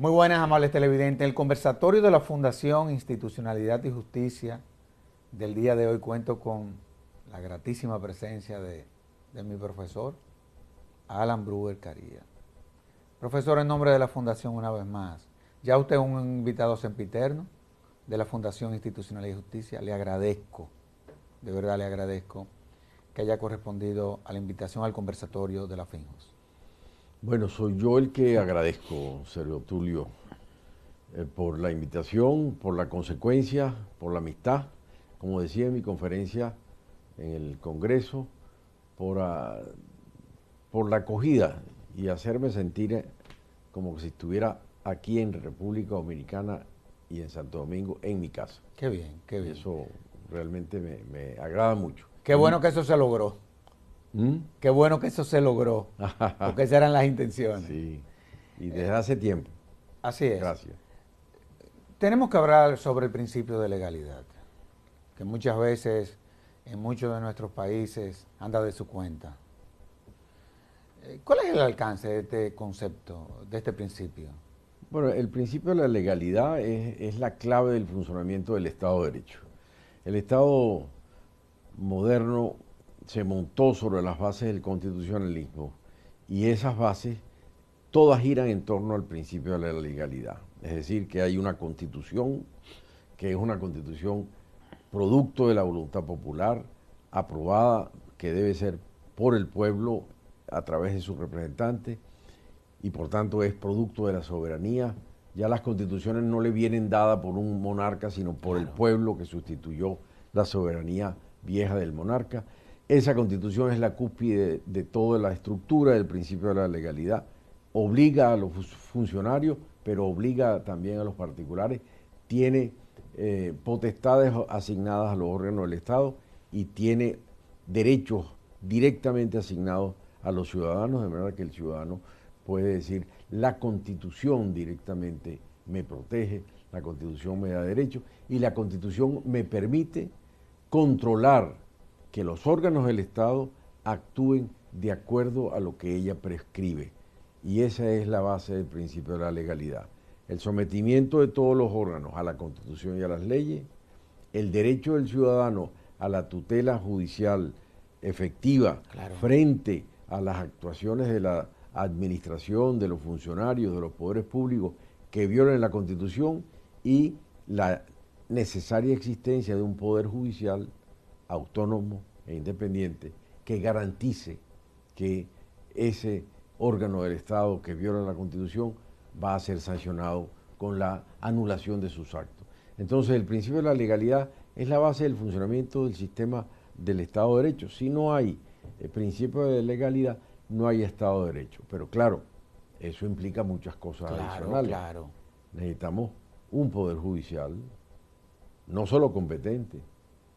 Muy buenas, amables televidentes. El conversatorio de la Fundación Institucionalidad y Justicia del día de hoy cuento con la gratísima presencia de mi profesor, Alan Brewer Caría. Profesor, en nombre de la Fundación, una vez más, ya usted es un invitado sempiterno de la Fundación Institucionalidad y Justicia. Le agradezco, de verdad le agradezco que haya correspondido a la invitación al conversatorio de la FINJUS. Bueno, soy yo el que agradezco, Sergio Tulio, por la invitación, por la consecuencia, por la amistad, como decía en mi conferencia en el Congreso, por la acogida y hacerme sentir como si estuviera aquí en República Dominicana y en Santo Domingo, en mi casa. Qué bien, qué bien. Eso realmente me agrada mucho. Qué bueno que eso se logró. ¿Mm? Qué bueno que eso se logró, porque esas eran las intenciones. Sí, y desde hace tiempo. Así es. Gracias. Tenemos que hablar sobre el principio de legalidad, que muchas veces en muchos de nuestros países anda de su cuenta. ¿Cuál es el alcance de este concepto, de este principio? Bueno, el principio de la legalidad es la clave del funcionamiento del Estado de Derecho. El Estado moderno se montó sobre las bases del constitucionalismo y esas bases todas giran en torno al principio de la legalidad. Es decir, que hay una constitución que es una constitución producto de la voluntad popular, aprobada, que debe ser por el pueblo a través de sus representantes y por tanto es producto de la soberanía. Ya las constituciones no le vienen dadas por un monarca, sino por el pueblo que sustituyó la soberanía vieja del monarca. Esa constitución es la cúspide de toda la estructura del principio de la legalidad. Obliga a los funcionarios, pero obliga también a los particulares. Tiene potestades asignadas a los órganos del Estado y tiene derechos directamente asignados a los ciudadanos, de manera que el ciudadano puede decir, la Constitución directamente me protege, la Constitución me da derechos y la Constitución me permite controlar que los órganos del Estado actúen de acuerdo a lo que ella prescribe. Y esa es la base del principio de la legalidad. El sometimiento de todos los órganos a la Constitución y a las leyes, el derecho del ciudadano a la tutela judicial efectiva frente a las actuaciones de la administración, de los funcionarios, de los poderes públicos que violen la Constitución y la necesaria existencia de un poder judicial autónomo e independiente que garantice que ese órgano del Estado que viola la Constitución va a ser sancionado con la anulación de sus actos. Entonces, el principio de la legalidad es la base del funcionamiento del sistema del Estado de Derecho. Si no hay el principio de legalidad, no hay Estado de Derecho. Pero claro, eso implica muchas cosas adicionales. Claro. Necesitamos un poder judicial, no solo competente,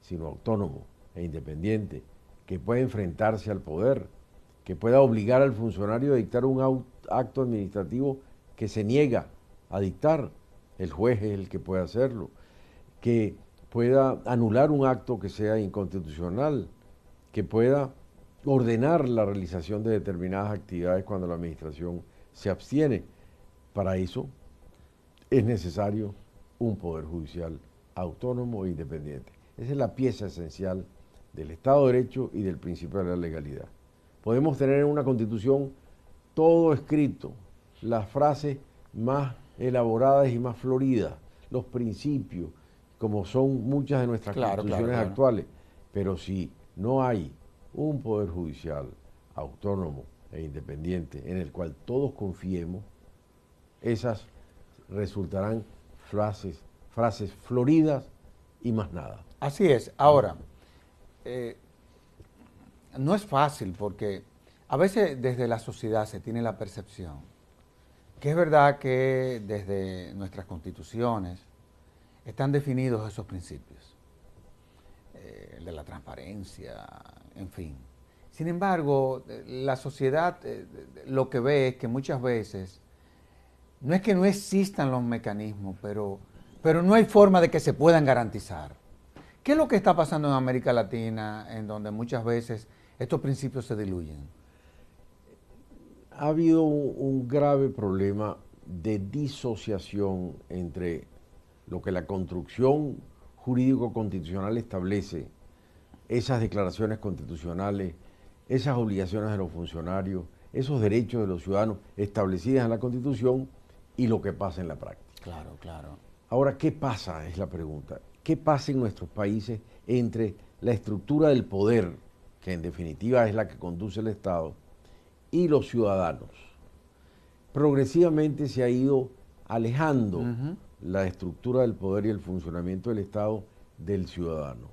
sino autónomo e independiente, que pueda enfrentarse al poder, que pueda obligar al funcionario a dictar un acto administrativo que se niega a dictar. El juez es el que puede hacerlo. Que pueda anular un acto que sea inconstitucional, que pueda ordenar la realización de determinadas actividades cuando la administración se abstiene. Para eso es necesario un poder judicial autónomo e independiente. Esa es la pieza esencial del Estado de Derecho y del principio de la legalidad. Podemos tener en una Constitución todo escrito, las frases más elaboradas y más floridas, los principios, como son muchas de nuestras constituciones actuales, pero si no hay un poder judicial autónomo e independiente en el cual todos confiemos, esas resultarán frases floridas y más nada. Así es. Ahora, no es fácil porque a veces desde la sociedad se tiene la percepción que es verdad que desde nuestras constituciones están definidos esos principios, el de la transparencia, en fin. Sin embargo, la sociedad lo que ve es que muchas veces no es que no existan los mecanismos, pero no hay forma de que se puedan garantizar. ¿Qué es lo que está pasando en América Latina, en donde muchas veces estos principios se diluyen? Ha habido un grave problema de disociación entre lo que la construcción jurídico-constitucional establece, esas declaraciones constitucionales, esas obligaciones de los funcionarios, esos derechos de los ciudadanos establecidas en la Constitución y lo que pasa en la práctica. Claro, claro. Ahora, ¿qué pasa? Es la pregunta. ¿Qué pasa en nuestros países entre la estructura del poder, que en definitiva es la que conduce el Estado, y los ciudadanos? Progresivamente se ha ido alejando la estructura del poder y el funcionamiento del Estado del ciudadano.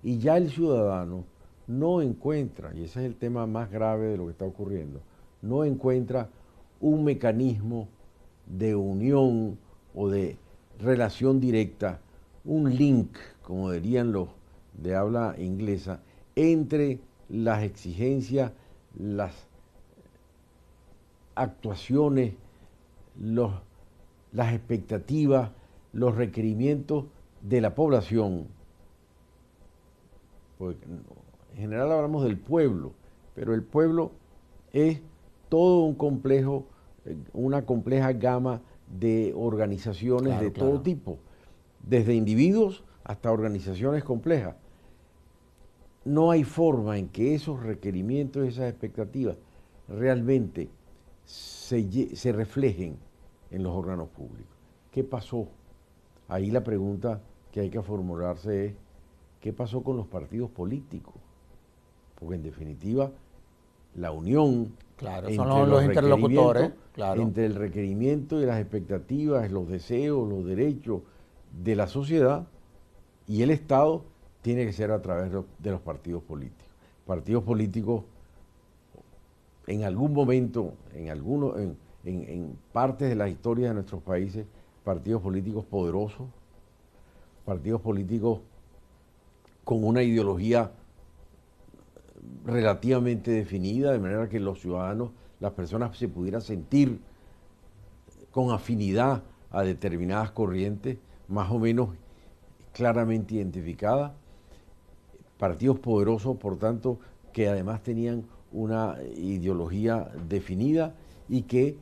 Y ya el ciudadano no encuentra, y ese es el tema más grave de lo que está ocurriendo, no encuentra un mecanismo de unión o de relación directa, un link, como dirían los de habla inglesa, entre las exigencias, las actuaciones, las expectativas, los requerimientos de la población. Porque en general hablamos del pueblo, pero el pueblo es todo un complejo, una compleja gama de organizaciones de todo tipo, desde individuos hasta organizaciones complejas. No hay forma en que esos requerimientos y esas expectativas realmente se reflejen en los órganos públicos. ¿Qué pasó? Ahí la pregunta que hay que formularse es, ¿qué pasó con los partidos políticos? Porque en definitiva, la unión son los interlocutores, entre el requerimiento y las expectativas, los deseos, los derechos de la sociedad y el Estado tiene que ser a través de los partidos políticos. Partidos políticos en algún momento, en partes de la historia de nuestros países, partidos políticos poderosos, partidos políticos con una ideología relativamente definida, de manera que los ciudadanos, las personas se pudieran sentir con afinidad a determinadas corrientes, más o menos claramente identificadas. Partidos poderosos, por tanto, que además tenían una ideología definida y que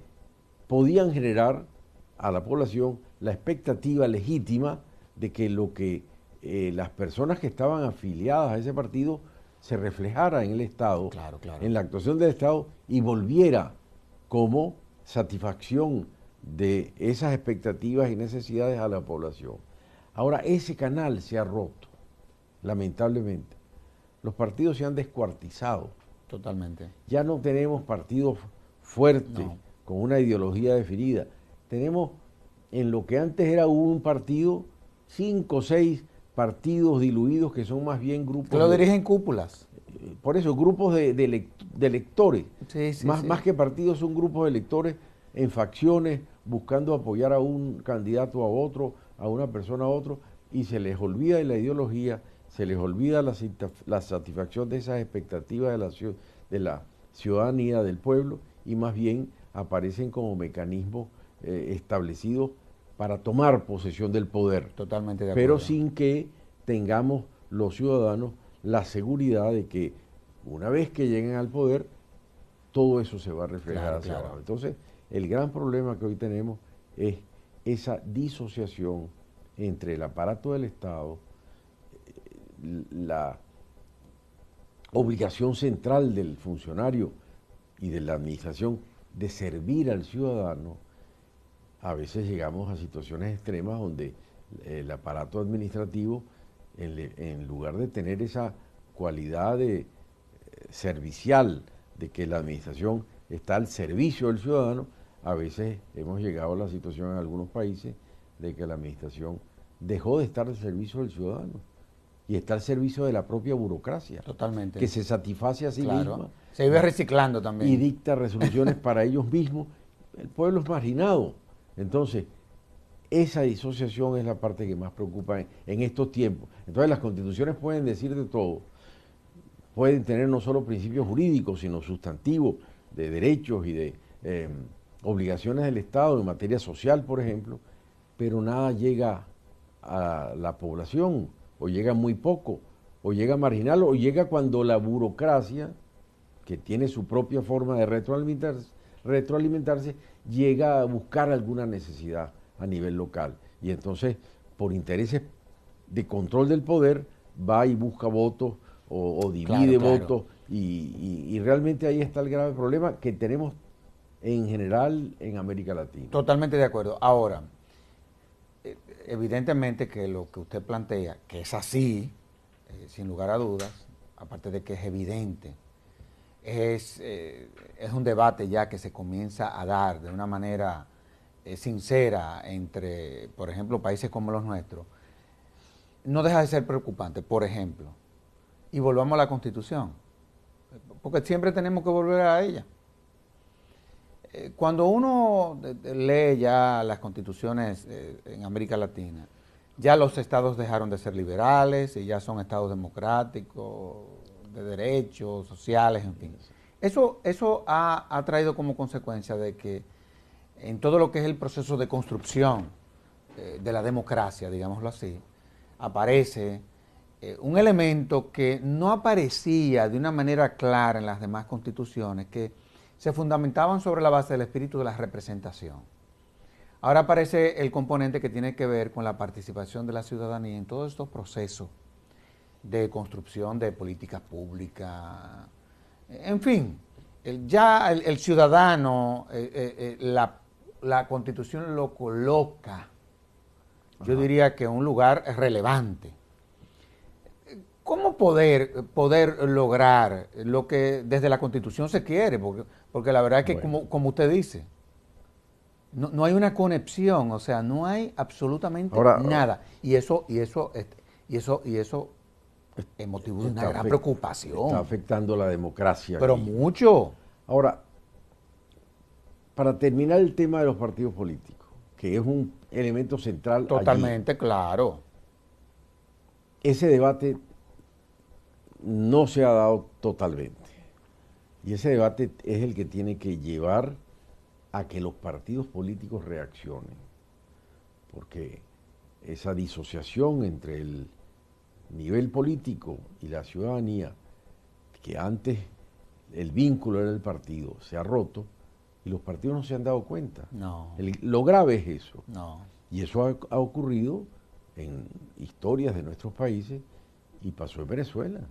podían generar a la población la expectativa legítima de que lo que las personas que estaban afiliadas a ese partido se reflejara en el Estado, en la actuación del Estado y volviera como satisfacción de esas expectativas y necesidades a la población. Ahora, ese canal se ha roto, lamentablemente. Los partidos se han descuartizado. Totalmente. Ya no tenemos partidos fuertes, con una ideología definida. Tenemos, en lo que antes era un partido, 5 o 6 partidos diluidos que son más bien grupos... Que lo dirigen cúpulas. Por eso, grupos de electores. Sí, Más que partidos, son grupos de electores en facciones, buscando apoyar a un candidato a otro, a una persona a otro, y se les olvida de la ideología, se les olvida la satisfacción de esas expectativas de la ciudadanía, del pueblo, y más bien aparecen como mecanismos establecidos para tomar posesión del poder. Totalmente de acuerdo. Pero sin que tengamos los ciudadanos la seguridad de que una vez que lleguen al poder, todo eso se va a reflejar hacia abajo. Entonces, el gran problema que hoy tenemos es esa disociación entre el aparato del Estado, la obligación central del funcionario y de la administración de servir al ciudadano. A veces llegamos a situaciones extremas donde el aparato administrativo, en lugar de tener esa cualidad de servicial, de que la administración está al servicio del ciudadano, a veces hemos llegado a la situación en algunos países de que la administración dejó de estar al servicio del ciudadano y está al servicio de la propia burocracia. Totalmente. Que se satisface a sí misma. Se vive reciclando también. Y dicta resoluciones para ellos mismos. El pueblo es marginado. Entonces, esa disociación es la parte que más preocupa en estos tiempos. Entonces, las constituciones pueden decir de todo. Pueden tener no solo principios jurídicos, sino sustantivos de derechos y de obligaciones del Estado en materia social, por ejemplo, pero nada llega a la población, o llega muy poco, o llega marginal, o llega cuando la burocracia, que tiene su propia forma de retroalimentarse, llega a buscar alguna necesidad a nivel local. Y entonces, por intereses de control del poder, va y busca votos o divide votos. Y realmente ahí está el grave problema que tenemos en general en América Latina. Totalmente de acuerdo. Ahora, evidentemente que lo que usted plantea, que es así, sin lugar a dudas, aparte de que es evidente, es un debate ya que se comienza a dar de una manera sincera entre, por ejemplo, países como los nuestros, no deja de ser preocupante, por ejemplo, y volvamos a la Constitución, porque siempre tenemos que volver a ella. Cuando uno lee ya las constituciones en América Latina, ya los estados dejaron de ser liberales y ya son estados democráticos, de derechos sociales, en fin. Eso ha traído como consecuencia de que en todo lo que es el proceso de construcción de la democracia, digámoslo así, aparece un elemento que no aparecía de una manera clara en las demás constituciones, que se fundamentaban sobre la base del espíritu de la representación. Ahora aparece el componente que tiene que ver con la participación de la ciudadanía en todos estos procesos de construcción de políticas públicas. En fin, el ciudadano, la Constitución lo coloca, yo diría que en un lugar relevante. ¿Cómo poder lograr lo que desde la Constitución se quiere? Porque la verdad es que, como usted dice, no hay una conexión, o sea, no hay absolutamente nada. Y eso es motivo de una gran preocupación. Está afectando la democracia. Pero aquí mucho. Ahora, para terminar el tema de los partidos políticos, que es un elemento central. Totalmente, allí, claro. Ese debate no se ha dado totalmente. Y ese debate es el que tiene que llevar a que los partidos políticos reaccionen. Porque esa disociación entre el nivel político y la ciudadanía, que antes el vínculo era el partido, se ha roto y los partidos no se han dado cuenta. No. Lo grave es eso. No. Y eso ha ocurrido en historias de nuestros países y pasó en Venezuela.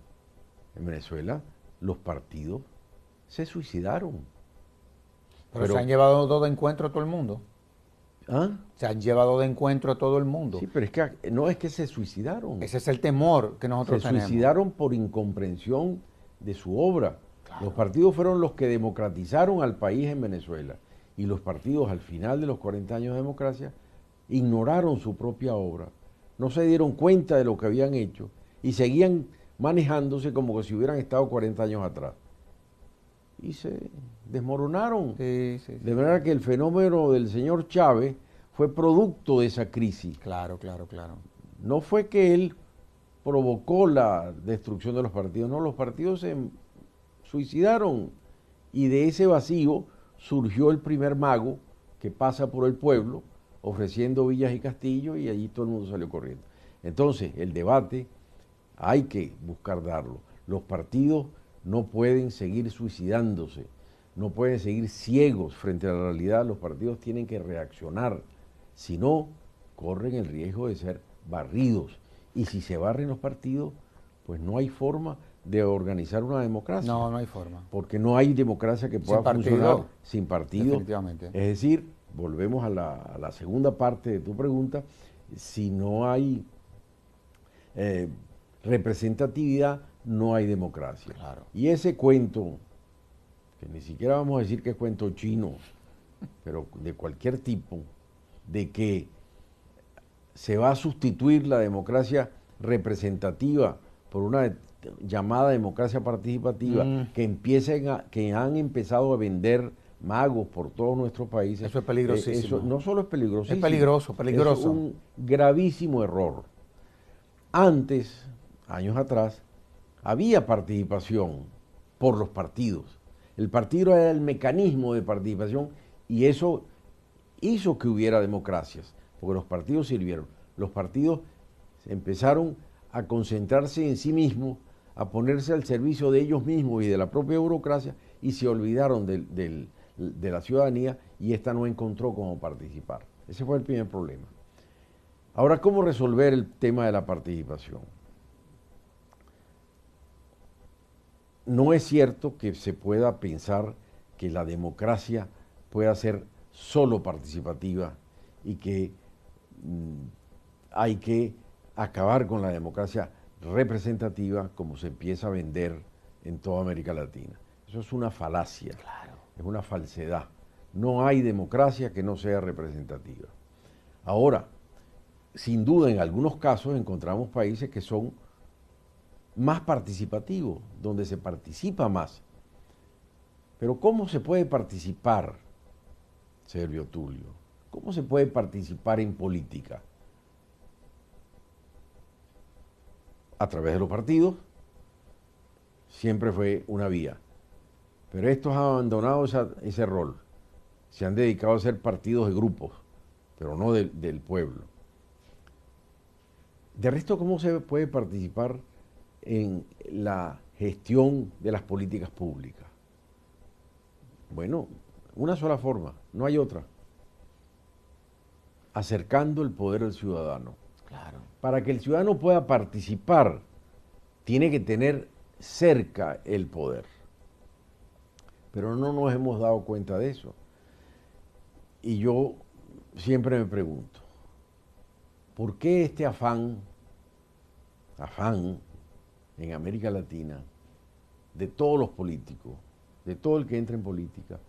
En Venezuela los partidos se suicidaron. Pero se han llevado de encuentro a todo el mundo. ¿Ah? Se han llevado de encuentro a todo el mundo. Sí, pero es que no es que se suicidaron. Ese es el temor que nosotros tenemos. Se suicidaron por incomprensión de su obra. Claro. Los partidos fueron los que democratizaron al país en Venezuela. Y los partidos, al final de los 40 años de democracia, ignoraron su propia obra. No se dieron cuenta de lo que habían hecho y seguían manejándose como que si hubieran estado 40 años atrás. Y se desmoronaron. Sí. De manera que el fenómeno del señor Chávez fue producto de esa crisis. Claro. No fue que él provocó la destrucción de los partidos, no, los partidos se suicidaron y de ese vacío surgió el primer mago que pasa por el pueblo ofreciendo villas y castillos y allí todo el mundo salió corriendo. Entonces, el debate hay que buscar darlo. Los partidos no pueden seguir suicidándose, no pueden seguir ciegos frente a la realidad, los partidos tienen que reaccionar, si no, corren el riesgo de ser barridos. Y si se barren los partidos, pues no hay forma de organizar una democracia. No hay forma. Porque no hay democracia que pueda funcionar sin partido. Definitivamente. Es decir, volvemos a la segunda parte de tu pregunta, si no hay representatividad, no hay democracia. Claro. Y ese cuento, que ni siquiera vamos a decir que es cuento chino, pero de cualquier tipo, de que se va a sustituir la democracia representativa por una llamada democracia participativa, que han empezado a vender magos por todos nuestros países. Eso es peligrosísimo. Eso no solo es peligrosísimo. Es peligroso. Es un gravísimo error. Antes, años atrás, había participación por los partidos. El partido era el mecanismo de participación y eso hizo que hubiera democracias, porque los partidos sirvieron. Los partidos empezaron a concentrarse en sí mismos, a ponerse al servicio de ellos mismos y de la propia burocracia y se olvidaron de de la ciudadanía y esta no encontró cómo participar. Ese fue el primer problema. Ahora, ¿cómo resolver el tema de la participación? No es cierto que se pueda pensar que la democracia pueda ser solo participativa y que hay que acabar con la democracia representativa como se empieza a vender en toda América Latina. Eso es una falacia, Claro. es una falsedad. No hay democracia que no sea representativa. Ahora, sin duda, en algunos casos encontramos países que son más participativos, donde se participa más. Pero ¿cómo se puede participar, Servio Tulio? ¿Cómo se puede participar en política? A través de los partidos, siempre fue una vía. Pero estos han abandonado ese rol. Se han dedicado a ser partidos de grupos, pero no del pueblo. De resto, ¿cómo se puede participar en la gestión de las políticas públicas? Bueno, una sola forma, no hay otra. Acercando el poder al ciudadano. Claro. Para que el ciudadano pueda participar, tiene que tener cerca el poder. Pero no nos hemos dado cuenta de eso. Y yo siempre me pregunto, ¿por qué este afán en América Latina, de todos los políticos, de todo el que entra en política,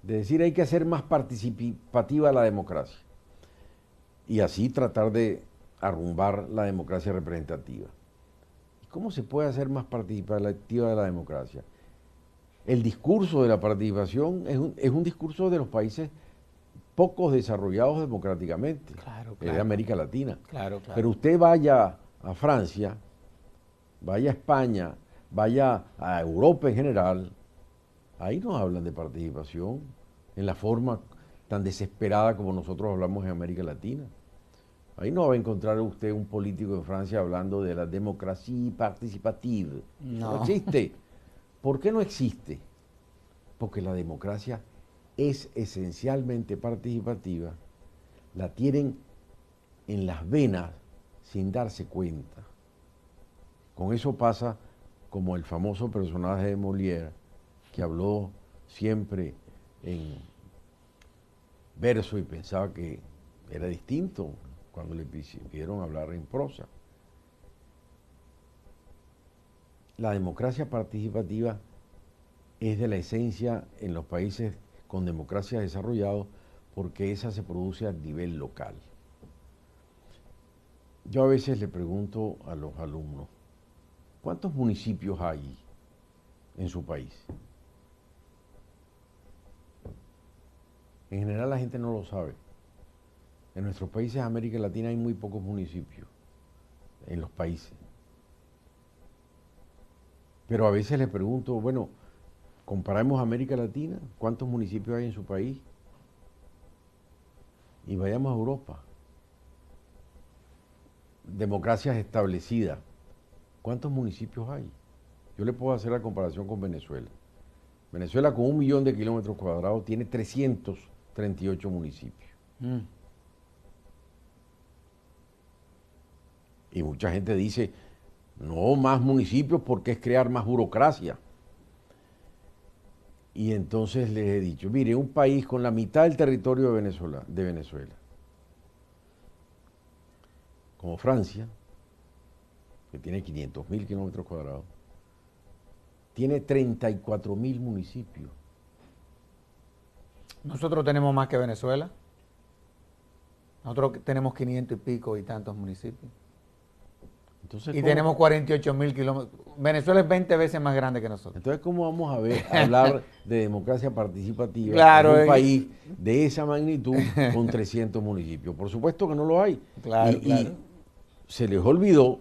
de decir hay que hacer más participativa la democracia y así tratar de arrumbar la democracia representativa? ¿Cómo se puede hacer más participativa de la democracia? El discurso de la participación es un discurso de los países pocos desarrollados democráticamente, Claro, de América Latina. Claro, claro. Pero usted vaya a Francia, vaya a España, vaya a Europa en general, ahí nos hablan de participación en la forma tan desesperada como nosotros hablamos en América Latina. Ahí no va a encontrar usted un político en Francia hablando de la democracia participativa. No existe. ¿Por qué no existe? Porque la democracia es esencialmente participativa, la tienen en las venas sin darse cuenta. Con eso pasa como el famoso personaje de Molière, que habló siempre en verso y pensaba que era distinto cuando le pidieron hablar en prosa. La democracia participativa es de la esencia en los países con democracia desarrollados porque esa se produce a nivel local. Yo a veces le pregunto a los alumnos, ¿cuántos municipios hay en su país? En general la gente no lo sabe. En nuestros países de América Latina hay muy pocos municipios, en los países. Pero a veces les pregunto, bueno, comparamos América Latina, ¿cuántos municipios hay en su país? Y vayamos a Europa. Democracias establecidas, ¿cuántos municipios hay? Yo le puedo hacer la comparación con Venezuela. Venezuela con 1 millón de kilómetros cuadrados tiene 338 municipios. Y mucha gente dice, no más municipios porque es crear más burocracia. Y entonces les he dicho, mire, un país con la mitad del territorio de Venezuela, como Francia, que tiene 500.000 kilómetros cuadrados, tiene 34.000 municipios. Nosotros tenemos más que Venezuela. Nosotros tenemos 500 y pico y tantos municipios. Entonces, y tenemos 48.000 kilómetros. Venezuela es 20 veces más grande que nosotros. Entonces, ¿cómo vamos a hablar de democracia participativa claro, en un país de esa magnitud con 300 municipios? Por supuesto que no lo hay. Claro, y se les olvidó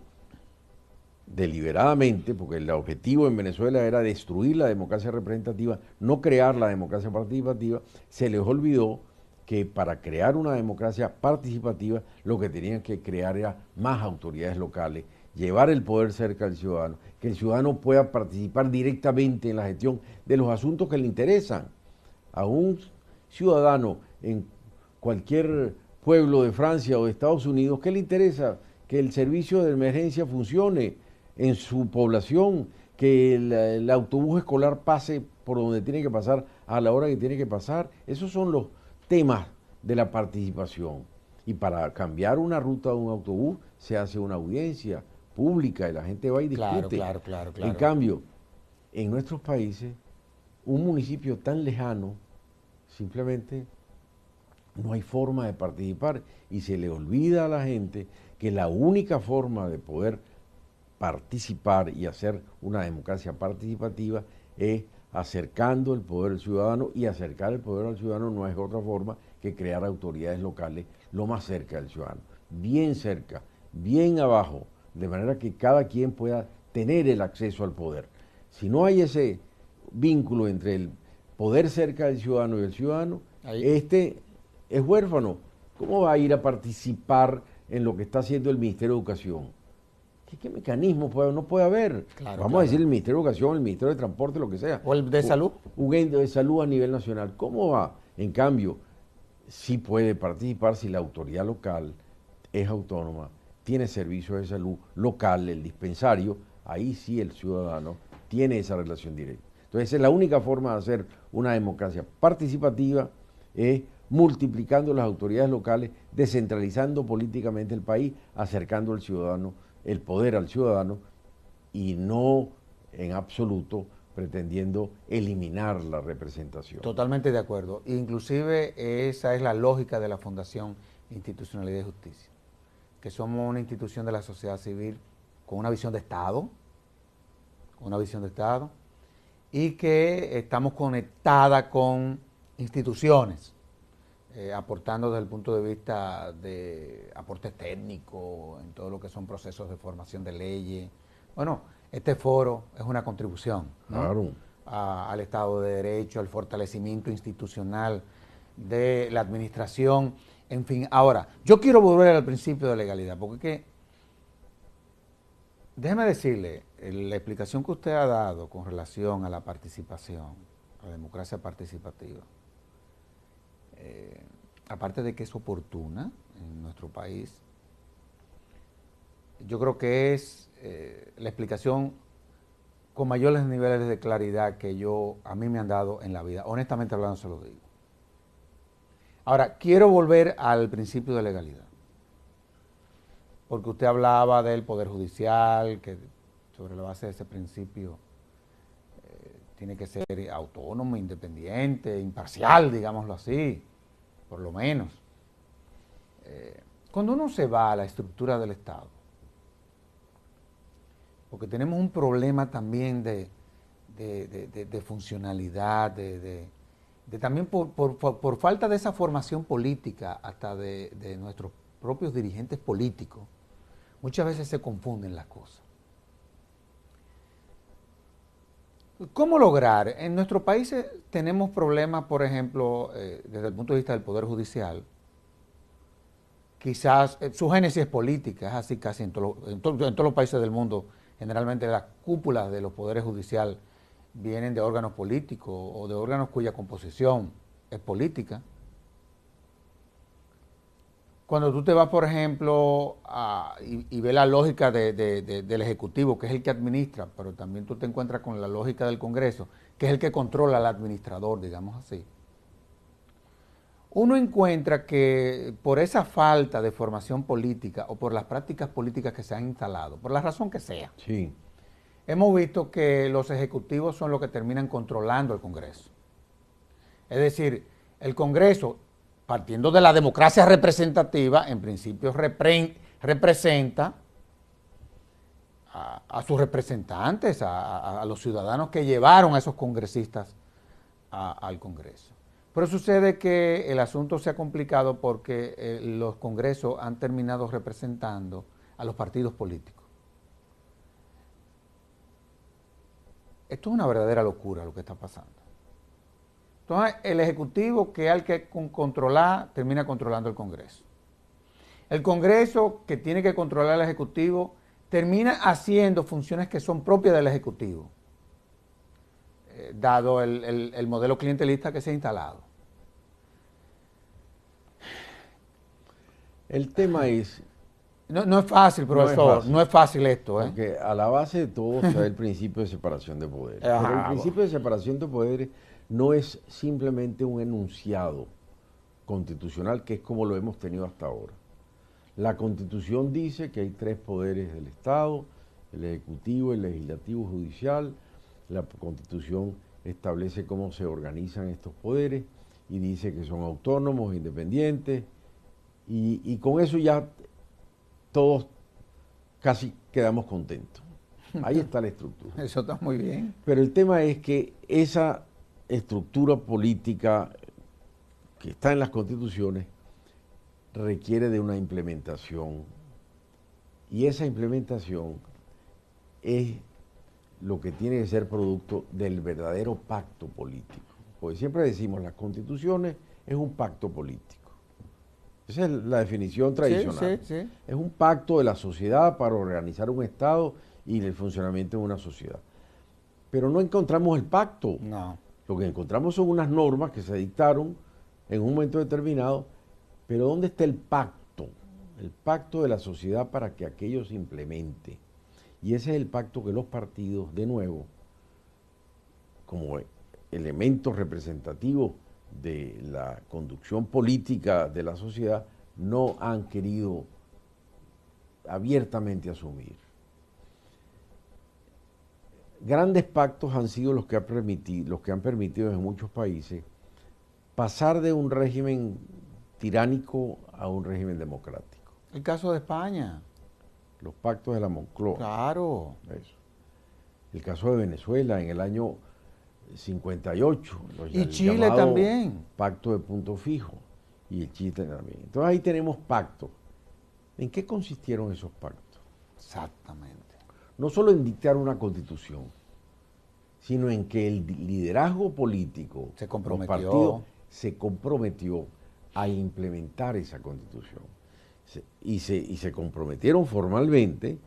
deliberadamente, porque el objetivo en Venezuela era destruir la democracia representativa, no crear la democracia participativa, se les olvidó que para crear una democracia participativa lo que tenían que crear era más autoridades locales, llevar el poder cerca del ciudadano, que el ciudadano pueda participar directamente en la gestión de los asuntos que le interesan. a un ciudadano en cualquier pueblo de Francia o de Estados Unidos, ¿qué le interesa? Que el servicio de emergencia funcione en su población, que el autobús escolar pase por donde tiene que pasar a la hora que tiene que pasar. Esos son los temas de la participación. Y para cambiar una ruta de un autobús se hace una audiencia pública y la gente va y discute. Claro. En cambio, en nuestros países, un municipio tan lejano, simplemente no hay forma de participar y se le olvida a la gente que la única forma de poder participar y hacer una democracia participativa es acercando el poder al ciudadano, y acercar el poder al ciudadano no es otra forma que crear autoridades locales lo más cerca del ciudadano, bien cerca, bien abajo, de manera que cada quien pueda tener el acceso al poder. Si no hay ese vínculo entre el poder cerca del ciudadano y el ciudadano, este es huérfano. ¿Cómo va a ir a participar en lo que está haciendo el Ministerio de Educación? ¿Qué mecanismo no puede haber? Vamos a decir el Ministerio de Educación, el Ministerio de Transporte, lo que sea. ¿O el de salud? Un ente de salud a nivel nacional. ¿Cómo va? En cambio, sí puede participar si la autoridad local es autónoma, tiene servicios de salud local, el dispensario, ahí sí el ciudadano tiene esa relación directa. Entonces, esa es la única forma de hacer una democracia participativa, es multiplicando las autoridades locales, descentralizando políticamente el país, acercando al ciudadano, el poder al ciudadano, y no en absoluto pretendiendo eliminar la representación. Totalmente de acuerdo. Inclusive esa es la lógica de la Fundación Institucionalidad y Justicia, que somos una institución de la sociedad civil con una visión de Estado, y que estamos conectada con instituciones, aportando desde el punto de vista de aportes técnicos en todo lo que son procesos de formación de leyes. Bueno, este foro es una contribución, ¿no? Claro. Al Estado de Derecho, al fortalecimiento institucional de la administración, en fin. Ahora, yo quiero volver al principio de legalidad, porque es que, déjeme decirle, la explicación que usted ha dado con relación a la participación, a la democracia participativa, aparte de que es oportuna en nuestro país, yo creo que es la explicación con mayores niveles de claridad que a mí me han dado en la vida. Honestamente hablando, se lo digo. Ahora, quiero volver al principio de legalidad, porque usted hablaba del Poder Judicial, que sobre la base de ese principio tiene que ser autónomo, independiente, imparcial, digámoslo así, por lo menos. Cuando uno se va a la estructura del Estado, porque tenemos un problema también de funcionalidad, también por falta de esa formación política, hasta de nuestros propios dirigentes políticos, muchas veces se confunden las cosas. ¿Cómo lograr? En nuestros países tenemos problemas, por ejemplo, desde el punto de vista del Poder Judicial. Quizás su génesis es política, es así casi en todos los países del mundo. Generalmente las cúpulas de los poderes judiciales vienen de órganos políticos o de órganos cuya composición es política. Cuando tú te vas, por ejemplo, y ves la lógica del Ejecutivo, que es el que administra, pero también tú te encuentras con la lógica del Congreso, que es el que controla al administrador, digamos así. Uno encuentra que por esa falta de formación política o por las prácticas políticas que se han instalado, por la razón que sea, Sí. hemos visto que los ejecutivos son los que terminan controlando el Congreso. Es decir, el Congreso, partiendo de la democracia representativa, en principio representa a sus representantes, a los ciudadanos que llevaron a esos congresistas al Congreso. Pero sucede que el asunto se ha complicado porque los congresos han terminado representando a los partidos políticos. Esto es una verdadera locura lo que está pasando. Entonces, el Ejecutivo, que hay que controlar, termina controlando el Congreso. El Congreso, que tiene que controlar al Ejecutivo, termina haciendo funciones que son propias del Ejecutivo. dado el modelo clientelista que se ha instalado. El tema es, No es fácil, no es profesor, fácil, no es fácil esto, ¿eh? porque a la base de todo está el principio de separación de poderes. Pero el principio de separación de poderes no es simplemente un enunciado constitucional, que es como lo hemos tenido hasta ahora. La Constitución dice que hay tres poderes del Estado: el Ejecutivo, el Legislativo, Judicial. La Constitución establece cómo se organizan estos poderes y dice que son autónomos, independientes, y con eso ya todos casi quedamos contentos. Ahí está la estructura. Eso está muy bien. Pero el tema es que esa estructura política que está en las constituciones requiere de una implementación, y esa implementación es lo que tiene que ser producto del verdadero pacto político. Porque siempre decimos, las constituciones es un pacto político. Esa es la definición tradicional. Sí, sí, sí. Es un pacto de la sociedad para organizar un Estado y el funcionamiento de una sociedad. Pero no encontramos el pacto. No. Lo que encontramos son unas normas que se dictaron en un momento determinado, pero ¿dónde está el pacto? El pacto de la sociedad para que aquello se implemente. Y ese es el pacto que los partidos, de nuevo, como elementos representativos de la conducción política de la sociedad, no han querido abiertamente asumir. Grandes pactos han sido los que han permitido en muchos países pasar de un régimen tiránico a un régimen democrático. El caso de España. Los pactos de la Moncloa. Claro. Eso. El caso de Venezuela en el año 58. Y Chile también. Pacto de punto fijo. Y el Chile también. Entonces ahí tenemos pactos. ¿En qué consistieron esos pactos? Exactamente. No solo en dictar una constitución, sino en que el liderazgo político, Se comprometió. los partidos, se comprometió a implementar esa constitución. Y se comprometieron formalmente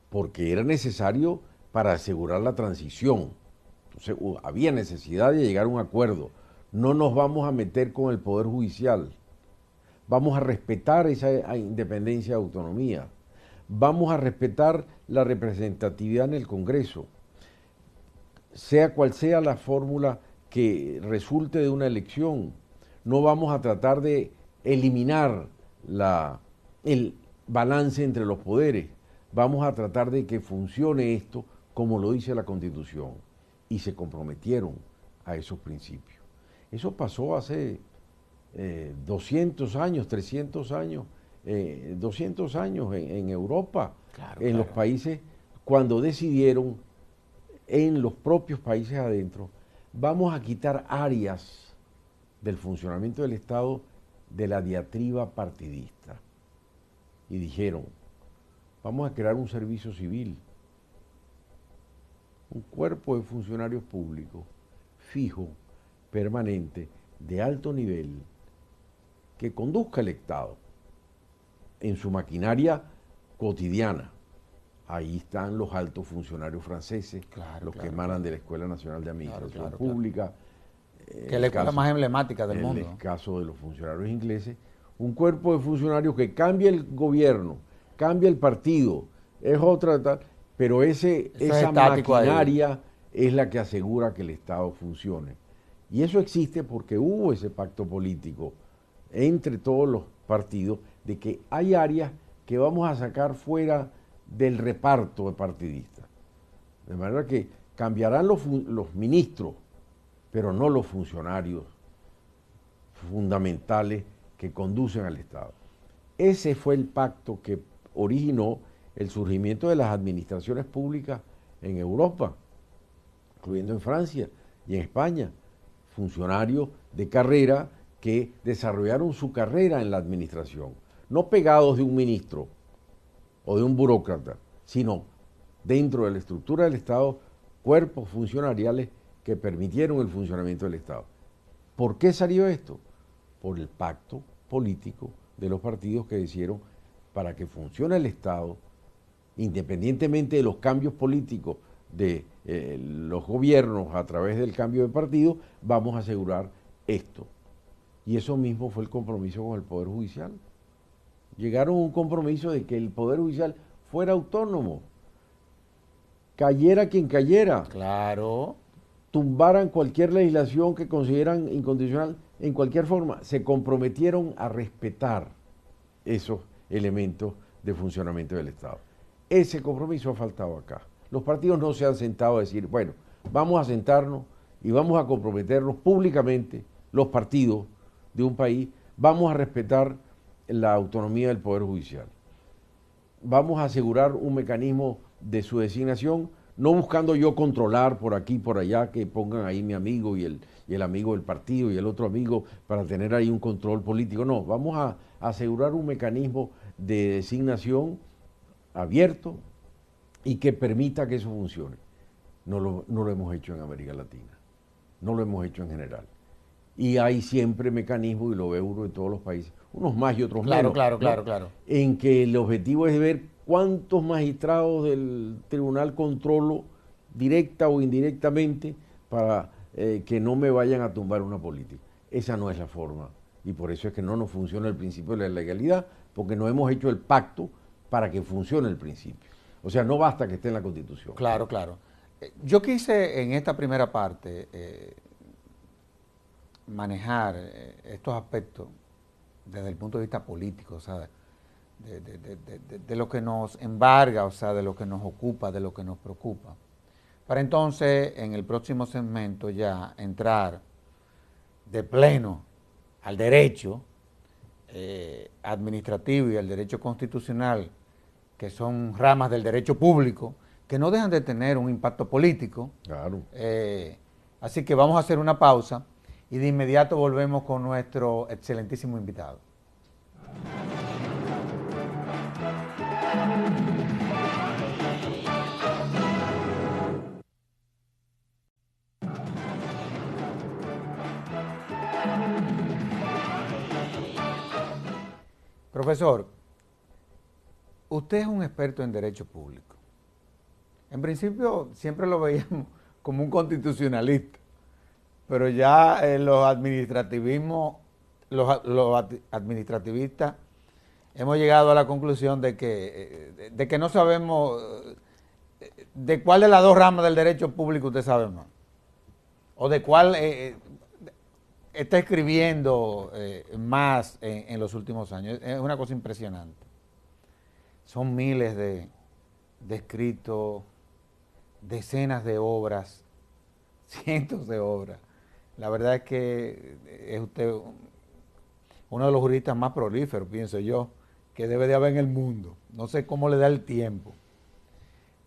porque era necesario para asegurar la transición. Entonces había necesidad de llegar a un acuerdo. No nos vamos a meter con el Poder Judicial. Vamos a respetar esa independencia y autonomía. Vamos a respetar la representatividad en el Congreso. Sea cual sea la fórmula que resulte de una elección, no vamos a tratar de eliminar el balance entre los poderes. Vamos a tratar de que funcione esto como lo dice la Constitución. Y se comprometieron a esos principios. Eso pasó hace 200 años, 300 años, 200 años en Europa, Claro, en los países, cuando decidieron en los propios países adentro, vamos a quitar áreas del funcionamiento del Estado de la diatriba partidista. Y dijeron, vamos a crear un servicio civil, un cuerpo de funcionarios públicos fijo, permanente, de alto nivel, que conduzca el Estado en su maquinaria cotidiana. Ahí están los altos funcionarios franceses, los que emanan de la Escuela Nacional de Administración Pública. Que es la escuela más emblemática del mundo. En el caso de los funcionarios ingleses, un cuerpo de funcionarios que cambia el gobierno, cambia el partido, es otra tal, pero esa maquinaria es la que asegura que el Estado funcione. Y eso existe porque hubo ese pacto político entre todos los partidos de que hay áreas que vamos a sacar fuera del reparto de partidistas. De manera que cambiarán los ministros, pero no los funcionarios fundamentales que conducen al Estado. Ese fue el pacto que originó el surgimiento de las administraciones públicas en Europa, incluyendo en Francia y en España. Funcionarios de carrera que desarrollaron su carrera en la administración, no pegados de un ministro o de un burócrata, sino dentro de la estructura del Estado, cuerpos funcionariales que permitieron el funcionamiento del Estado. ¿Por qué salió esto? Por el pacto político de los partidos que hicieron para que funcione el Estado, independientemente de los cambios políticos de los gobiernos a través del cambio de partido, vamos a asegurar esto. Y eso mismo fue el compromiso con el Poder Judicial. Llegaron a un compromiso de que el Poder Judicial fuera autónomo, cayera quien cayera. Claro. Tumbaran cualquier legislación que consideran inconstitucional en cualquier forma. Se comprometieron a respetar esos elementos de funcionamiento del Estado. Ese compromiso ha faltado acá. Los partidos no se han sentado a decir, bueno, vamos a sentarnos y vamos a comprometernos públicamente, los partidos de un país, vamos a respetar la autonomía del Poder Judicial. Vamos a asegurar un mecanismo de su designación, no buscando yo controlar por aquí, por allá, que pongan ahí mi amigo y el amigo del partido y el otro amigo para tener ahí un control político. No, vamos a asegurar un mecanismo de designación abierto y que permita que eso funcione. No lo hemos hecho en América Latina, no lo hemos hecho en general. Y hay siempre mecanismos, y lo ve uno en todos los países, unos más y otros menos. Claro. En que el objetivo es ver cuántos magistrados del tribunal controlo directa o indirectamente para que no me vayan a tumbar una política. Esa no es la forma. Y por eso es que no nos funciona el principio de la legalidad, porque no hemos hecho el pacto para que funcione el principio. O sea, no basta que esté en la Constitución. Claro. Yo quise en esta primera parte manejar estos aspectos desde el punto de vista político, o sea, de lo que nos embarga, o sea, de lo que nos ocupa, de lo que nos preocupa. Para entonces, en el próximo segmento ya entrar de pleno al derecho administrativo y al derecho constitucional, que son ramas del derecho público, que no dejan de tener un impacto político. Claro. Así que vamos a hacer una pausa y de inmediato volvemos con nuestro excelentísimo invitado. Profesor, usted es un experto en derecho público. En principio siempre lo veíamos como un constitucionalista, pero ya los administrativistas hemos llegado a la conclusión de que no sabemos de cuál de las dos ramas del derecho público usted sabe más, o de cuál está escribiendo más en los últimos años. Es una cosa impresionante. Son miles de escritos, decenas de obras, cientos de obras. La verdad es que es usted uno de los juristas más prolíferos, pienso yo, que debe de haber en el mundo. No sé cómo le da el tiempo.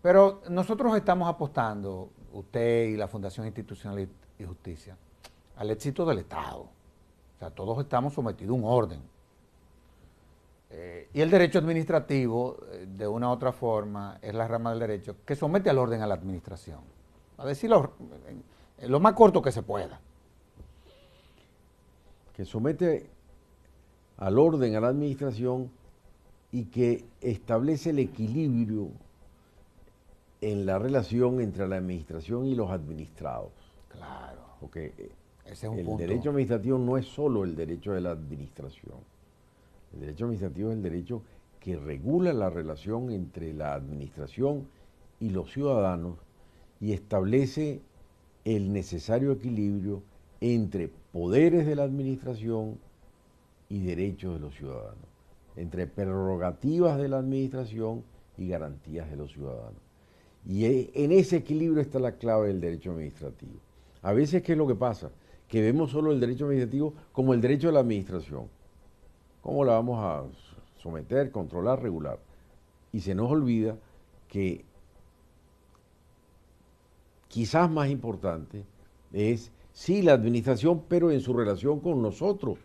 Pero nosotros estamos apostando, usted y la Fundación Institucional y Justicia, al éxito del Estado. O sea, todos estamos sometidos a un orden. Y el derecho administrativo, de una u otra forma, es la rama del derecho que somete al orden a la administración. A decirlo lo más corto que se pueda. Que somete al orden a la administración y que establece el equilibrio en la relación entre la administración y los administrados. Claro. Porque ese es un el punto. derecho administrativo no es solo el derecho de la administración. El derecho administrativo es el derecho que regula la relación entre la administración y los ciudadanos y establece el necesario equilibrio entre poderes de la administración y derechos de los ciudadanos, entre prerrogativas de la administración y garantías de los ciudadanos. Y en ese equilibrio está la clave del derecho administrativo. A veces, ¿qué es lo que pasa? Que vemos solo el derecho administrativo como el derecho de la administración. ¿Cómo la vamos a someter, controlar, regular? Y se nos olvida que quizás más importante es, sí, la administración, pero en su relación con nosotros.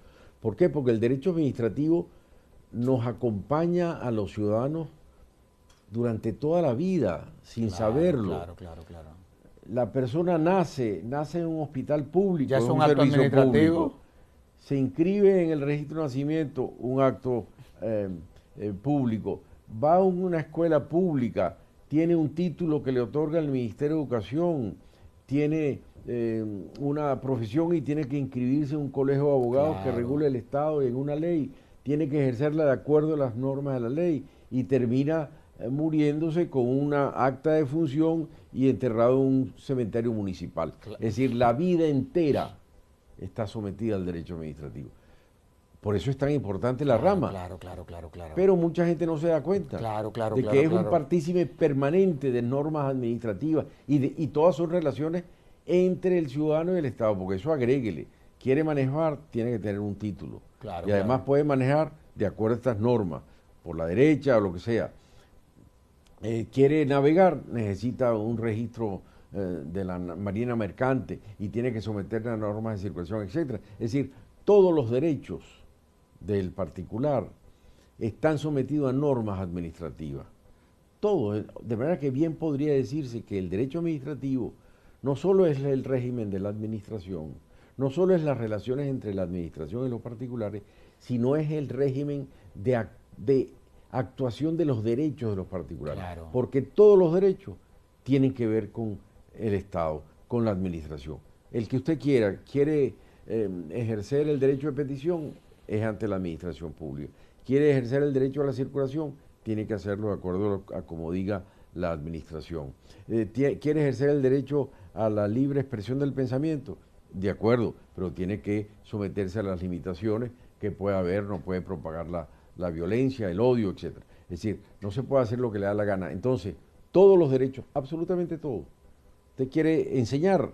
¿Por qué? Porque el derecho administrativo nos acompaña a los ciudadanos durante toda la vida, sin saberlo. Claro. La persona nace en un hospital público, Ya es un acto servicio administrativo. público. Se inscribe en el registro de nacimiento, un acto público. Va a una escuela pública, tiene un título que le otorga el Ministerio de Educación, tiene una profesión y tiene que inscribirse en un colegio de abogados que regule el Estado y en una ley, tiene que ejercerla de acuerdo a las normas de la ley y termina muriéndose con una acta de función y enterrado en un cementerio municipal. Es decir, la vida entera está sometida al derecho administrativo. Por eso es tan importante la rama. Claro. Pero mucha gente no se da cuenta de que es un partícipe permanente de normas administrativas y todas son relaciones entre el ciudadano y el Estado, porque eso agréguele. Quiere manejar, tiene que tener un título. Y además puede manejar de acuerdo a estas normas, por la derecha o lo que sea. Quiere navegar, necesita un registro de la Marina Mercante y tiene que someterse a normas de circulación, etcétera. Es decir, todos los derechos del particular están sometidos a normas administrativas. Todo, de manera que bien podría decirse que el derecho administrativo no solo es el régimen de la administración, no solo es las relaciones entre la administración y los particulares, sino es el régimen de actuación de los derechos de los particulares. Porque todos los derechos tienen que ver con el Estado, con la administración. El que usted quiere ejercer el derecho de petición, es ante la administración pública. Quiere ejercer el derecho a la circulación, tiene que hacerlo de acuerdo a como diga la administración. Quiere ejercer el derecho a la libre expresión del pensamiento, de acuerdo, pero tiene que someterse a las limitaciones que pueda haber, no puede propagar la violencia, el odio, etc. Es decir, no se puede hacer lo que le da la gana. Entonces, todos los derechos, absolutamente todos. Usted quiere enseñar,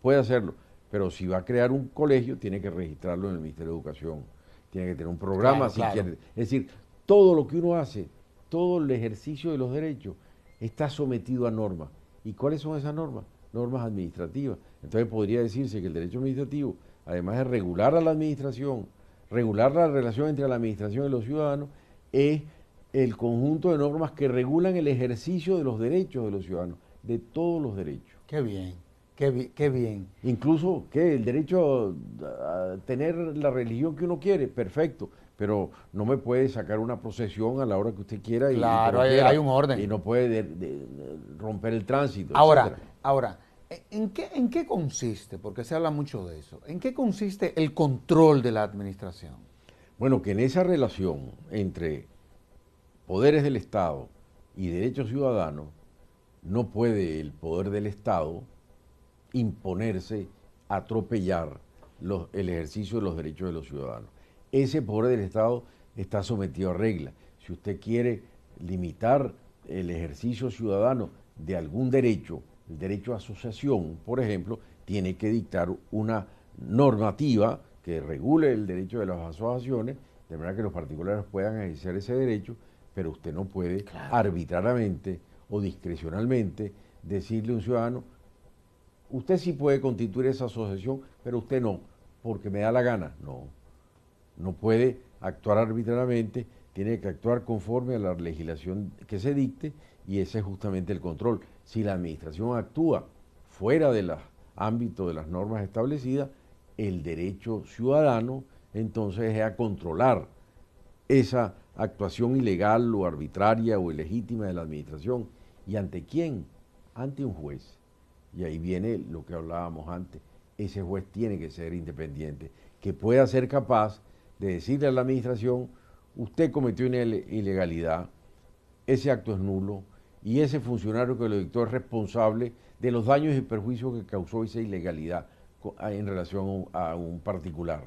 puede hacerlo, pero si va a crear un colegio, tiene que registrarlo en el Ministerio de Educación, tiene que tener un programa si quiere. Es decir, todo lo que uno hace, todo el ejercicio de los derechos, está sometido a normas. ¿Y cuáles son esas normas? Normas administrativas. Entonces podría decirse que el derecho administrativo, además de regular a la administración, regular la relación entre la administración y los ciudadanos, es el conjunto de normas que regulan el ejercicio de los derechos de los ciudadanos, de todos los derechos. Qué bien, qué bien. Incluso que el derecho a tener la religión que uno quiere, perfecto, pero no me puede sacar una procesión a la hora que usted quiera. Claro, hay un orden. Y no puede romper el tránsito. Ahora, ¿en qué consiste? Porque se habla mucho de eso. ¿En qué consiste el control de la administración? Bueno, que en esa relación entre poderes del Estado y derechos ciudadanos, no puede el poder del Estado imponerse, atropellar el ejercicio de los derechos de los ciudadanos. Ese poder del Estado está sometido a reglas. Si usted quiere limitar el ejercicio ciudadano de algún derecho, el derecho a asociación, por ejemplo, tiene que dictar una normativa que regule el derecho de las asociaciones, de manera que los particulares puedan ejercer ese derecho, pero usted no puede arbitrariamente o discrecionalmente decirle a un ciudadano, usted sí puede constituir esa asociación, pero usted no, porque me da la gana. No puede actuar arbitrariamente, tiene que actuar conforme a la legislación que se dicte y ese es justamente el control. Si la administración actúa fuera del ámbito de las normas establecidas, el derecho ciudadano entonces es a controlar esa actuación ilegal o arbitraria o ilegítima de la administración. ¿Y ante quién? Ante un juez. Y ahí viene lo que hablábamos antes. Ese juez tiene que ser independiente, que pueda ser capaz de decirle a la administración, usted cometió una ilegalidad, ese acto es nulo, y ese funcionario que lo dictó es responsable de los daños y perjuicios que causó esa ilegalidad en relación a un particular.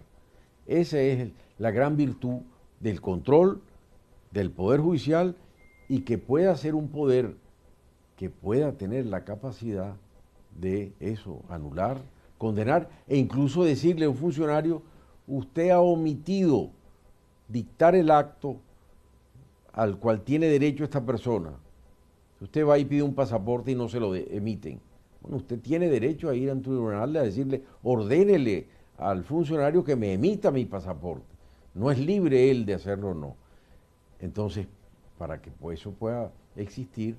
Esa es la gran virtud del control del Poder Judicial y que pueda ser un poder que pueda tener la capacidad de eso, anular, condenar e incluso decirle a un funcionario, usted ha omitido dictar el acto al cual tiene derecho esta persona. Usted va y pide un pasaporte y no se lo emiten. Bueno, usted tiene derecho a ir a un tribunal a decirle, ordénele al funcionario que me emita mi pasaporte. No es libre él de hacerlo o no. Entonces, para que eso pueda existir,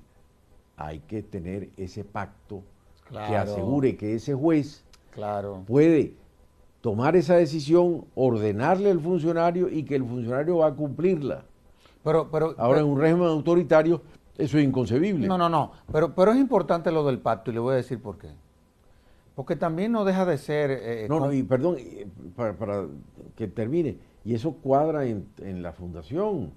hay que tener ese pacto que asegure que ese juez puede tomar esa decisión, ordenarle al funcionario y que el funcionario va a cumplirla. Ahora, en un régimen autoritario, Eso es inconcebible. No, pero es importante lo del pacto y le voy a decir por qué. Porque también no deja de ser... No, y perdón, para que termine, y eso cuadra en la fundación.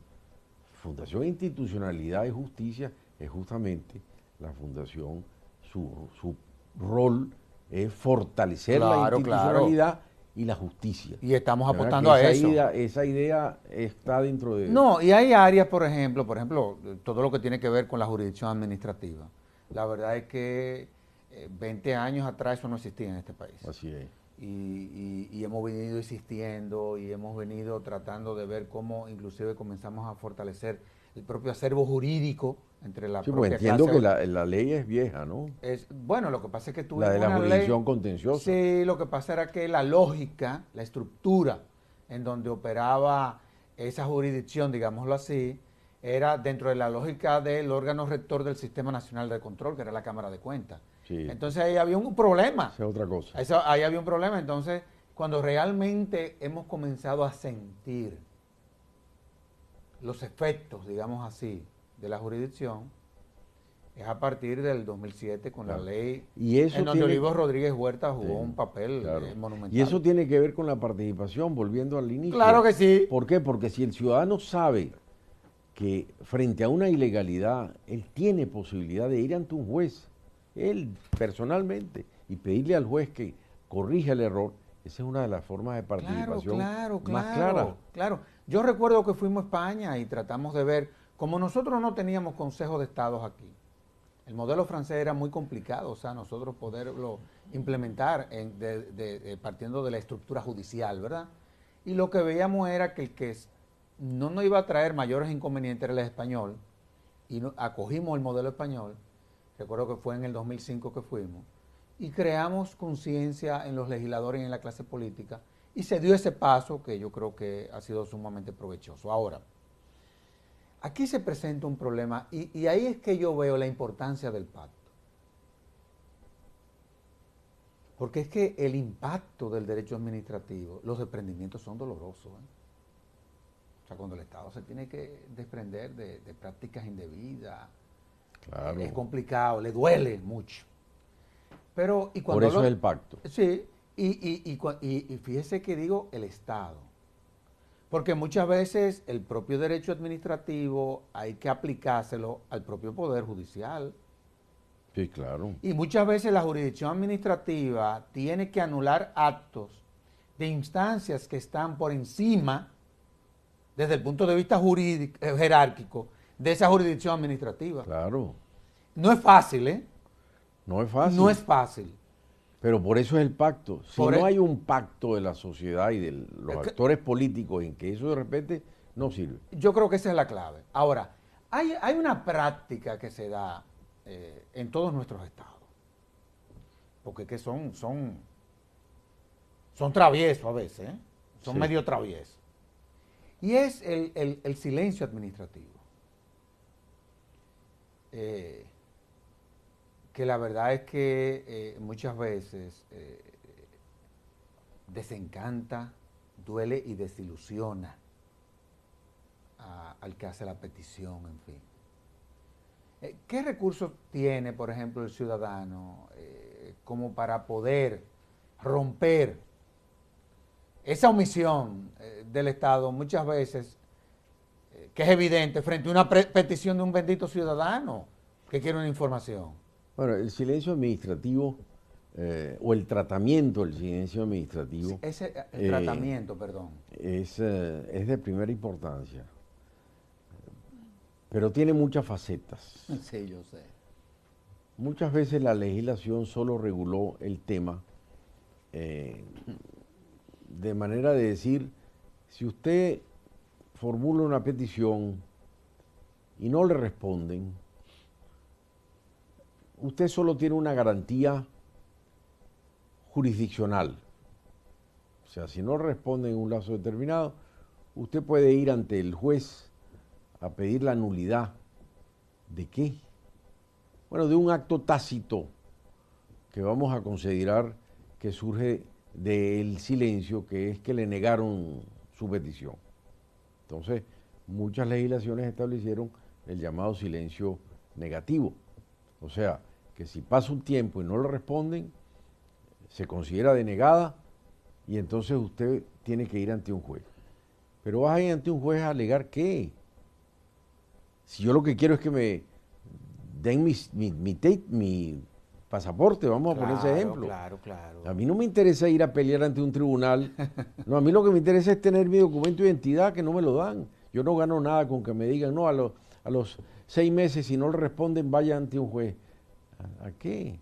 Fundación Institucionalidad y Justicia es justamente la fundación, su rol es fortalecer la Claro, claro. institucionalidad y la justicia. Y estamos De verdad apostando que a eso. esa idea está dentro de... No, y hay áreas, por ejemplo, todo lo que tiene que ver con la jurisdicción administrativa. La verdad es que 20 años atrás eso no existía en este país. Así es. Y hemos venido insistiendo y hemos venido tratando de ver cómo inclusive comenzamos a fortalecer el propio acervo jurídico entre la Sí, pues propia entiendo que clase. la ley es vieja, ¿no? Bueno, lo que pasa es que La tuvimos de la una jurisdicción ley. contenciosa. Sí, lo que pasa era que la lógica, la estructura en donde operaba esa jurisdicción, digámoslo así, era dentro de la lógica del órgano rector del Sistema Nacional de Control, que era la Cámara de Cuentas. Sí, Entonces ahí había un problema. esa es otra cosa. Ahí había un problema. Entonces, cuando realmente hemos comenzado a sentir los efectos, digamos así, de la jurisdicción, es a partir del 2007 con Claro. la ley Y eso en donde tiene, Olivos Rodríguez Huerta jugó sí, un papel claro. monumental. Y eso tiene que ver con la participación, volviendo al inicio. Claro que sí. ¿Por qué? Porque si el ciudadano sabe que frente a una ilegalidad, él tiene posibilidad de ir ante un juez, él personalmente, y pedirle al juez que corrija el error, esa es una de las formas de participación más claras. Claro. Yo recuerdo que fuimos a España y tratamos de ver, como nosotros no teníamos consejos de estados aquí, el modelo francés era muy complicado, o sea, nosotros poderlo implementar partiendo de la estructura judicial, ¿verdad? Y lo que veíamos era que el que no nos iba a traer mayores inconvenientes era el español, y acogimos el modelo español, recuerdo que fue en el 2005 que fuimos, y creamos conciencia en los legisladores y en la clase política, y se dio ese paso que yo creo que ha sido sumamente provechoso. Ahora, aquí se presenta un problema y ahí es que yo veo la importancia del pacto. Porque es que el impacto del derecho administrativo, los desprendimientos son dolorosos. O sea, cuando el Estado se tiene que desprender de prácticas indebidas, Claro. es complicado, le duele mucho. Pero, y cuando Por eso es el pacto. Sí, y fíjese que digo el Estado. Porque muchas veces el propio derecho administrativo hay que aplicárselo al propio Poder Judicial. Sí, claro. Y muchas veces la jurisdicción administrativa tiene que anular actos de instancias que están por encima, desde el punto de vista jurídico, jerárquico, de esa jurisdicción administrativa. Claro. No es fácil, ¿eh? No es fácil. No es fácil. Pero por eso es el pacto. Si Por no e- hay un pacto de la sociedad y de los actores políticos en que eso de repente no sirve. Yo creo que esa es la clave. Ahora, hay una práctica que se da en todos nuestros estados, porque que son traviesos a veces, ¿eh? Son Sí. medio traviesos. Y es el silencio administrativo. Que la verdad es que muchas veces desencanta, duele y desilusiona al que hace la petición, en fin. ¿Qué recursos tiene, por ejemplo, el ciudadano como para poder romper esa omisión del Estado muchas veces, que es evidente, frente a una petición de un bendito ciudadano que quiere una información? Bueno, el silencio administrativo o el tratamiento del silencio administrativo El tratamiento, perdón. es de primera importancia, pero tiene muchas facetas. Sí, yo sé. Muchas veces la legislación solo reguló el tema de manera de decir, si usted formula una petición y no le responden, usted solo tiene una garantía jurisdiccional. O sea, si no responde en un lazo determinado, usted puede ir ante el juez a pedir la nulidad. ¿De qué? Bueno, de un acto tácito que vamos a considerar que surge del silencio, que es que le negaron su petición. Entonces, muchas legislaciones establecieron el llamado silencio negativo. O sea, que si pasa un tiempo y no le responden, se considera denegada y entonces usted tiene que ir ante un juez. Pero vas a ir ante un juez a alegar ¿qué? Si yo lo que quiero es que me den mi pasaporte, vamos a poner ese ejemplo. Claro, claro. A mí no me interesa ir a pelear ante un tribunal. No, a mí lo que me interesa es tener mi documento de identidad, que no me lo dan. Yo no gano nada con que me digan, no, a los 6 meses, si no le responden, vaya ante un juez. ¿A qué?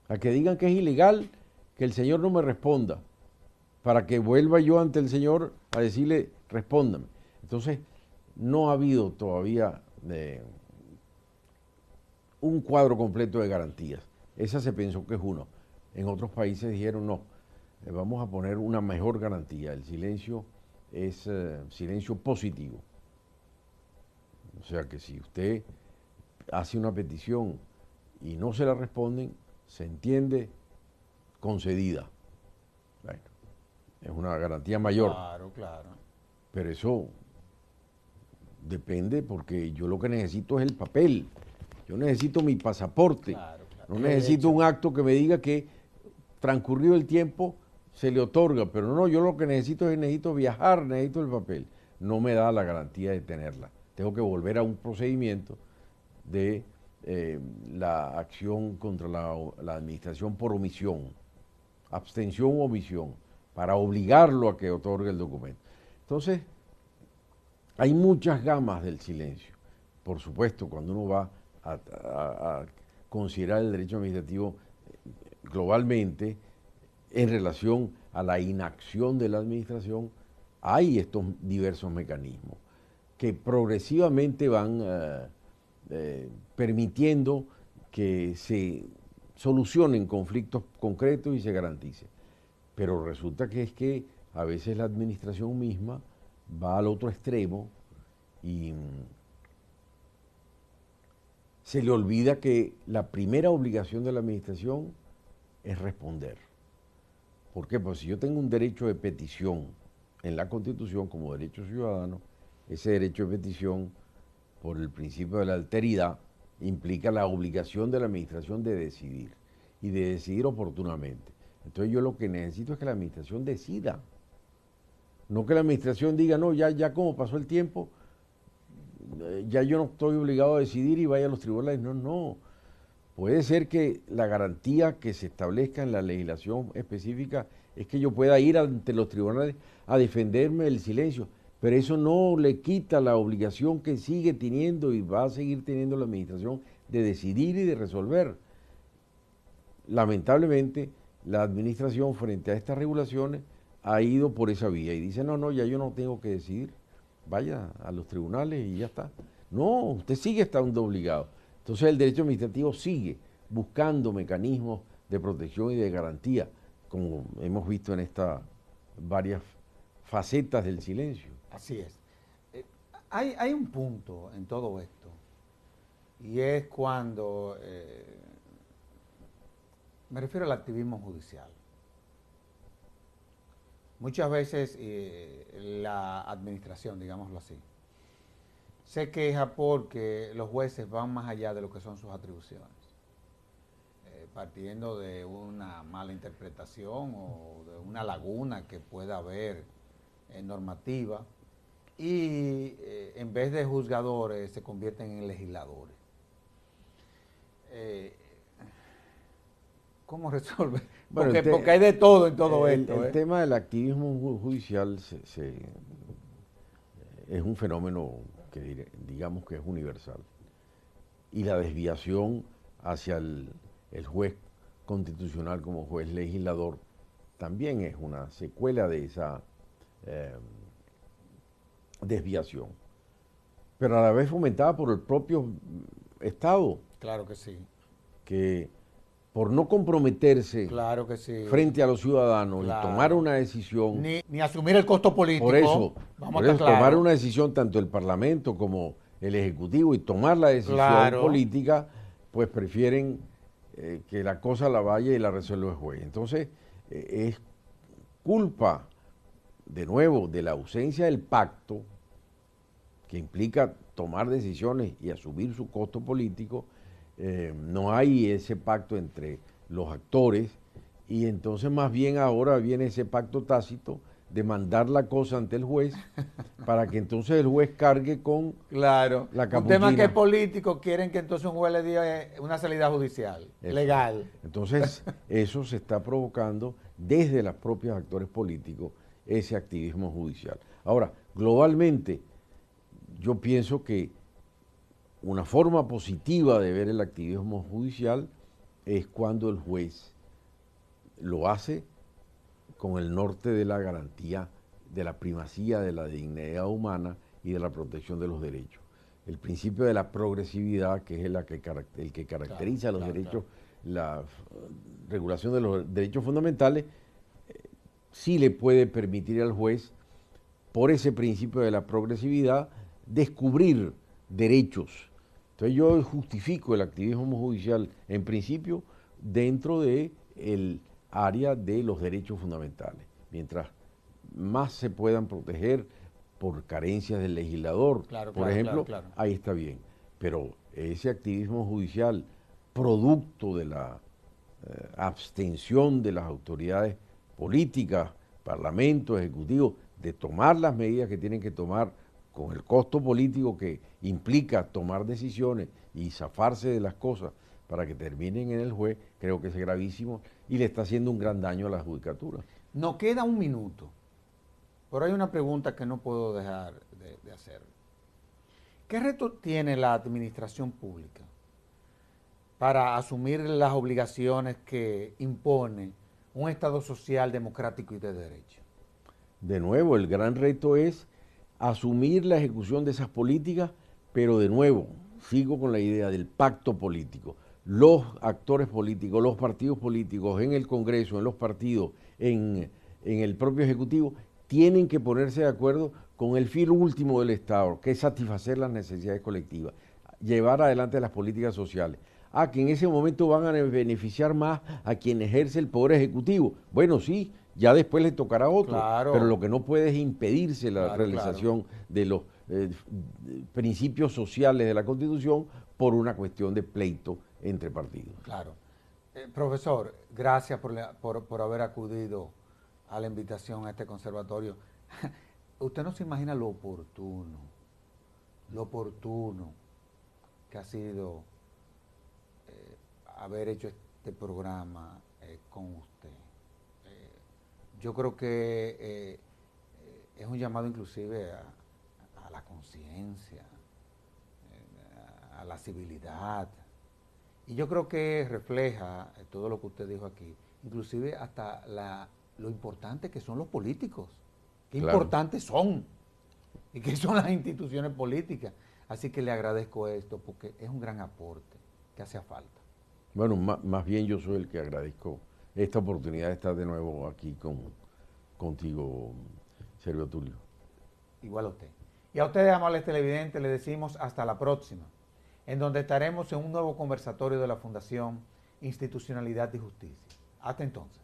A que digan que es ilegal que el señor no me responda, para que vuelva yo ante el señor a decirle, respóndame. Entonces, no ha habido todavía un cuadro completo de garantías. Esa se pensó que es uno. En otros países dijeron, no, vamos a poner una mejor garantía. El silencio es silencio positivo. O sea que si usted hace una petición y no se la responden, se entiende concedida. Bueno, es una garantía mayor. Claro, claro. Pero eso depende porque yo lo que necesito es el papel. Yo necesito mi pasaporte. Claro, claro. No necesito un acto que me diga que transcurrido el tiempo se le otorga. Pero no, yo lo que necesito viajar, necesito el papel. No me da la garantía de tenerla. Tengo que volver a un procedimiento de la acción contra la administración por omisión, abstención u omisión, para obligarlo a que otorgue el documento. Entonces, hay muchas gamas del silencio. Por supuesto, cuando uno va a considerar el derecho administrativo globalmente en relación a la inacción de la administración, hay estos diversos mecanismos que progresivamente van permitiendo que se solucionen conflictos concretos y se garantice. Pero resulta que es que a veces la administración misma va al otro extremo y se le olvida que la primera obligación de la administración es responder. ¿Por qué? Pues si yo tengo un derecho de petición en la Constitución como derecho ciudadano, ese derecho de petición, por el principio de la alteridad, implica la obligación de la administración de decidir y de decidir oportunamente. Entonces yo lo que necesito es que la administración decida. No que la administración diga, no, ya como pasó el tiempo, ya yo no estoy obligado a decidir y vaya a los tribunales. No, no. Puede ser que la garantía que se establezca en la legislación específica es que yo pueda ir ante los tribunales a defenderme del silencio, pero eso no le quita la obligación que sigue teniendo y va a seguir teniendo la administración de decidir y de resolver. Lamentablemente, la administración frente a estas regulaciones ha ido por esa vía y dice, no, ya yo no tengo que decidir, vaya a los tribunales y ya está. No, usted sigue estando obligado. Entonces el derecho administrativo sigue buscando mecanismos de protección y de garantía, como hemos visto en estas varias facetas del silencio. Así es. Hay un punto en todo esto, y es cuando, me refiero al activismo judicial. Muchas veces la administración, digámoslo así, se queja porque los jueces van más allá de lo que son sus atribuciones, partiendo de una mala interpretación o de una laguna que pueda haber normativa, y en vez de juzgadores se convierten en legisladores. ¿Cómo resolver? Porque hay de todo en todo esto. El tema del activismo judicial es un fenómeno que digamos que es universal. Y la desviación hacia el juez constitucional como juez legislador también es una secuela de esa desviación. Pero a la vez fomentada por el propio Estado. Claro que sí. Que por no comprometerse claro que sí. frente a los ciudadanos y tomar una decisión. Ni asumir el costo político. Por eso tomar una decisión tanto el Parlamento como el Ejecutivo y tomar la decisión política, pues prefieren que la cosa la vaya y la resuelva el juez. Entonces, es culpa, de nuevo, de la ausencia del pacto, que implica tomar decisiones y asumir su costo político, no hay ese pacto entre los actores y entonces más bien ahora viene ese pacto tácito de mandar la cosa ante el juez para que entonces el juez cargue con Claro, la un capuchina. tema que es político, quieren que entonces un juez le diga una salida judicial, Eso. legal. Entonces, eso se está provocando desde los propios actores políticos, ese activismo judicial. Ahora, globalmente, yo pienso que una forma positiva de ver el activismo judicial es cuando el juez lo hace con el norte de la garantía de la primacía de la dignidad humana y de la protección de los derechos. El principio de la progresividad, que es el que caracteriza los derechos, la regulación de los derechos fundamentales, sí le puede permitir al juez, por ese principio de la progresividad, descubrir derechos. Entonces yo justifico el activismo judicial, en principio, dentro del área de los derechos fundamentales. Mientras más se puedan proteger por carencias del legislador, por ejemplo, ahí está bien. Pero ese activismo judicial, producto de la abstención de las autoridades políticas, parlamento, ejecutivo, de tomar las medidas que tienen que tomar con el costo político que implica tomar decisiones y zafarse de las cosas para que terminen en el juez, creo que es gravísimo y le está haciendo un gran daño a la judicatura. Nos queda un minuto, pero hay una pregunta que no puedo dejar de hacer. ¿Qué reto tiene la administración pública para asumir las obligaciones que impone un Estado social, democrático y de derecho? De nuevo, el gran reto es asumir la ejecución de esas políticas, pero de nuevo, sigo con la idea del pacto político. Los actores políticos, los partidos políticos en el Congreso, en los partidos, en el propio Ejecutivo, tienen que ponerse de acuerdo con el fin último del Estado, que es satisfacer las necesidades colectivas, llevar adelante las políticas sociales. Que en ese momento van a beneficiar más a quien ejerce el poder ejecutivo. Bueno, sí, ya después le tocará a otro, pero lo que no puede es impedirse la realización de los principios sociales de la Constitución por una cuestión de pleito entre partidos. Claro. Profesor, gracias por haber acudido a la invitación a este conservatorio. Usted no se imagina lo oportuno que ha sido haber hecho este programa con usted. Yo creo que es un llamado inclusive a la conciencia, a la civilidad. Y yo creo que refleja todo lo que usted dijo aquí, inclusive hasta lo importante que son los políticos, qué importantes son y qué son las instituciones políticas. Así que le agradezco esto porque es un gran aporte que hacía falta. Bueno, más bien yo soy el que agradezco esta oportunidad de estar de nuevo aquí contigo, Servio Tulio. Igual a usted. Y a ustedes, amables televidentes, les decimos hasta la próxima, en donde estaremos en un nuevo conversatorio de la Fundación Institucionalidad y Justicia. Hasta entonces.